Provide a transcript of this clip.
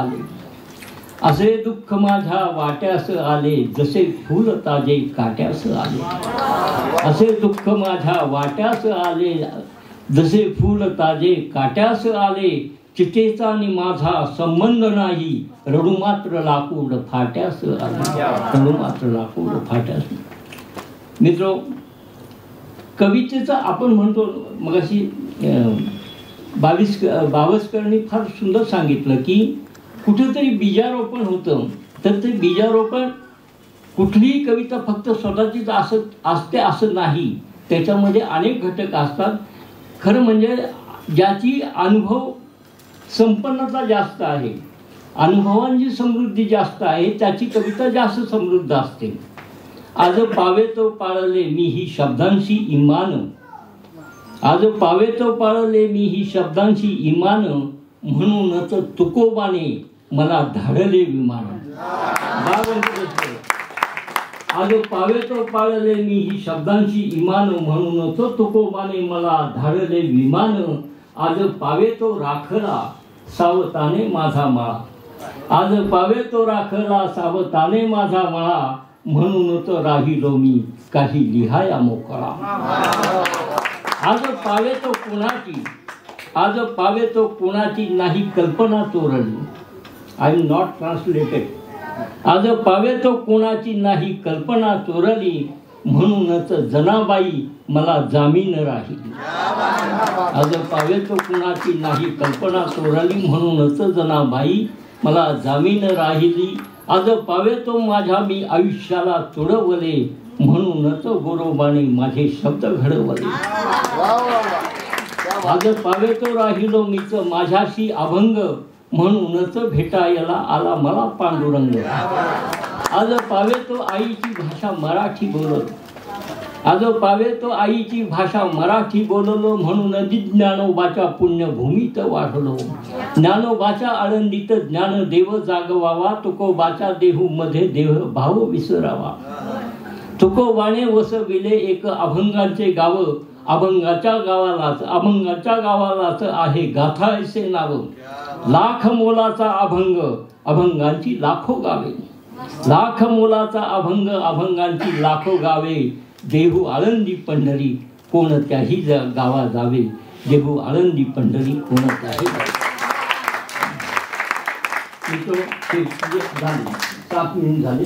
असे दुःख माझ्या वाट्यास आले, जसे फूल ताजे काट्यास आले। असे दुःख माझ्या वाट्यास आले, जसे फूल ताजे काट्यास आले। चितेचा आणि माझा संबंध नाही, रडू मात्र लाकूड फाट्यास आले। रडू मात्र लाकूड फाट्यास। मित्रो, कवितेचा आपण म्हणतो मगाशी बावस्करांनी फार सुंदर सांगितलं की कुठेतरी बीजारोपण होतं, तर ते बीजारोपण कुठलीही कविता फक्त स्वतःचीच असते असं नाही, त्याच्यामध्ये अनेक घटक असतात। खरं म्हणजे ज्याची अनुभव संपन्नता जास्त आहे, अनुभवांची समृद्धी जास्त आहे, त्याची कविता जास्त समृद्ध असते। आज पावे तो पाळले मी ही शब्दांशी इमान, आज पावे तो पाळले मी ही शब्दांशी इमान, म्हणूनच तुकोबाने मला धाडले विमान। आज पावे तो पाळले मी ही शब्दांशी इमान, म्हणूनच तुकोबाने मला धाडले विमान। आज पावे तो राखला सावताने माझा माळा, आज पावे तो राखला सावताने माझा माळा, म्हणूनच राहिलो मी काही लिहाया मोकळा। आज पावे तो कुणाची, आज पावे तो कुणाची नाही कल्पना चोरली। I am not translated. आज पावे तो कुणाची नाही कल्पना चोरली, म्हणूनच जनाबाई मला जामीन राहिली। आज पावे तो कुणाची नाही कल्पना चोरली, म्हणूनच जनाबाई मला जामीन राहिली। आज पावे तो माझ्या मी आयुष्याला तुडवले, म्हणूनच गोरोबाने माझे शब्द घडवले। आज पावे तो राहिलो मीच माझ्याशी अभंग, म्हणूनच भेटायला आला मला पांडुरंग। आज पावे तो आईची भाषा मराठी बोललो, आज पावे तो आईची भाषा मराठी बोललो, म्हणून ज्ञानोबाच्या पुण्यभूमीत वाढलो। ज्ञानोबाच्या आळंदीत ज्ञानदेव जागवावा, तुकोबाच्या देहूमध्ये देह भाव विसरावा। तुकोबाने वसविले एक अभंगाचे गाव, अभंगाच्या गावालाच आहे गाथा ऐसे नाव। लाख मोलाचा अभंग, अभंगांची लाखो गावे, लाख मोलाचा अभंग, अभंगांची लाखो गावे। देहू आळंदी पंढरी कोणत्याही गावा जावे, देहू आळंदी पंढरी कोणत्याही झाले 7 मिनिट झाले।